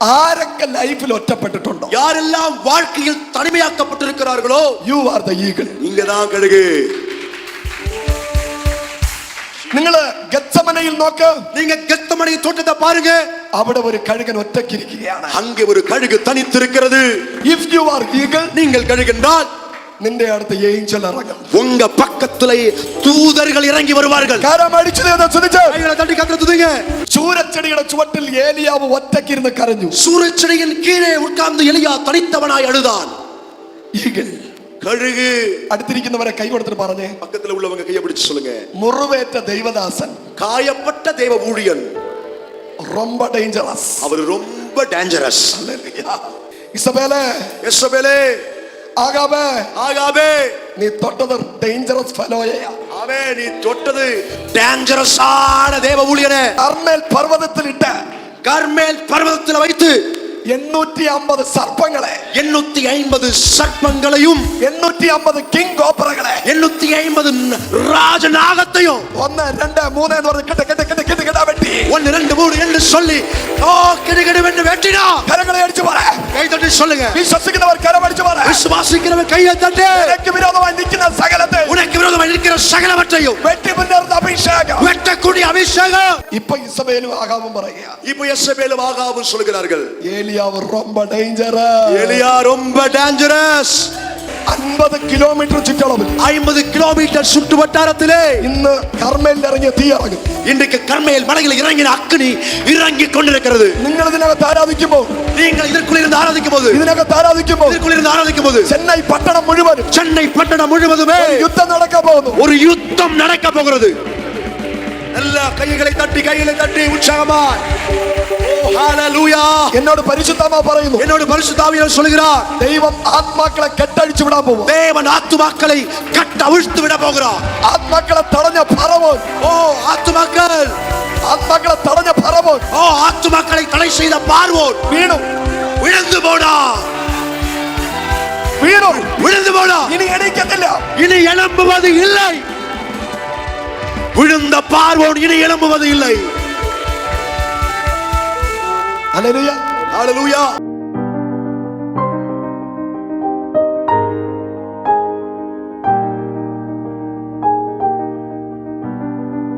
ആരൊക്കെ ലൈഫിൽ ഒറ്റപ്പെട്ടിട്ടുണ്ടോ? யாரெல்லாம் வாழ்க்கையில் தனிமையாக்கப்பட்டிருக்கிறார்களோ, യു ആർ ദ ഈഗിൾ. நீங்க தான் கழுகு. നിങ്ങള് ഗെത്സമനയിൽ നോക്ക്. நீங்க கெத்சமனே தோட்டத்தை பாருங்க. അവിടെ ഒരു കഴുകൻ ഒറ്റയ്ക്കിരിക്കുകയാണ്. அங்கே ஒரு கழுகு தனித்திருக்கிறது. ഇഫ് യു ആർ ഈഗിൾ, நீங்கள் கழுகென்றால் നിന്റെ അടുത്ത് ഏഞ്ചൽ ഇറങ്ങും. உங்க பக்கத்துல தூதர்கள் இறங்கி வருவார்கள். കരം അടിച്ചു ശ്രദ്ധിച്ച് கைகளை தட்டி கத்திர துதிங்க. சூரச்செடிയുടെ ചുവട്ടിൽ ഏലിയാവ് ഒറ്റയ്ക്കിരുന്ന് കരഞ്ഞു. சூரச்செடியின் கீழே உட்கார்ந்து எலியா தனித்தவனாய் அழுதான். ഈഗിൾ, கழுகு. അടുത്തിരിക്കുന്നവരെ കൈ കൊടുത്തിട്ട് പറഞ്ഞേ, பக்கத்துல உள்ளவங்க கையை பிடிச்சு சொல்லுங்க, മുറിവേറ്റ ദൈവദാസൻ, காயப்பட்ட தேவ ஊழியன், ரொம்ப டேஞ்சரஸ். அவர் ரொம்ப டேஞ்சரஸ். ഇസബേലേ, யெசபேலே, ആഗാബേ, ஆகாபே, നീ തൊട്ടത് ഡേഞ്ചറസ് ഫെലോയാ. ஆவே, நீ தொட்டது டேஞ்சரஸான தேவ ஊழியனே. കർമ്മേൽ പർവ്വതത്തിലിട്ട്, கர்மேல் பர்வதத்தில் வைத்து 850 സർപ്പങ്ങളെ, 850 சர்ப்பங்களையும், 850 കിങ് കോബ്രകളെ, 850 ராஜநாகத்தையும் 1 2 3 എന്ന് പറഞ്ഞ് കിട കിട കിട കിട കിട വെട്ടി. 1 2 3 என்று சொல்லி கிடுகிடுவென்று வெட்டினா. കരങ്ങളെ അടിച്ചു പറ, கை தட்டி சொல்லுங்க. വിശ്വസിക്കുന്നവർ കരമടിച്ചു പറ, விசுவாசிக்கிறவன் கையை தட்டு. നിനക്ക് വിരോധമായി നിൽക്കുന്ന സകലത്തെ, உனக்கு விரோதமாக இருக்கிற சகலவற்றையும் വെട്ടി മുന്നേറുന്ന അഭിഷേകം. வெட்டக்கூடிய அபிஷேகம். ഇപ്പൊ ഇസബേലും ആകാവും പറയുക, இப்போ யெசபேலும் ஆகாவும் சொல்கிறார்கள், ഏലിയാവ് ரொம்ப ഡേഞ്ചറസ്. எலியா ரொம்ப டேஞ்சரஸ். 50 കിലോമീറ്റർ ചുറ്റളവിൽ, 50 கிலோமீட்டர் சுற்று வட்டாரத்திலே ഇന്ന് കർമ്മേലിൽ ഇറങ്ങിയ തീ ഇറങ്ങും. இன்றைக்கு கர்மேல் மலையில் இறங்கின அக்கினி இறங்கிக் கொண்டிருக்கிறது. നിങ്ങൾ ഇതിനകത്ത് ആരാധിക്കുമ്പോൾ, நீங்கள் இதற்குள் இருந்து ஆராதிக்கும் போது, ഇതിനകത്ത് ആരാധിക്കുമ്പോൾ, இதற்குள் இருந்து ஆராதிக்கும் போது, ചെന്നൈ പട്ടണം മുഴുവനും, சென்னை பட்டணம் முழுவதுமே യുദ്ധം നടക്കാൻ പോകുന്നു. ஒரு யுத்தம் நடக்க போகிறது. எல்லா கைகளை தட்டி உற்சாகமாய் ஓ ஹalleluya. എന്നോട് പരിശുദ്ധാത്മാ പറയുന്നു, என்னோட பரிசுத்த ஆவியானவர் சொல்கிறார், ദൈവം ആത്മാക്കളെ കെട്ടഴിച്ചു വിടാൻ പോകും. தேவன் ஆத்துமாக்களை கட்ட அவிழ்த்து விட போகிறார். ആത്മാക്കളെ തടഞ്ഞ ഫറവോൻ, ஓ ஆத்துமாக்கள், ആത്മാക്കളെ തടഞ്ഞ ഫറവോൻ ஓ ஆத்துமாக்களை தடை செய்த பார்வோன் വീണു, விழுந்து போனா, വീണു, விழுந்து போனா. ഇനി എണീക്കത്തില്ല. இனி எழும்புவது இல்லை. விழுந்த பார்வோன் இனி எழும்புவது இல்லை. ഹല്ലേലൂയ. ஹalleluya.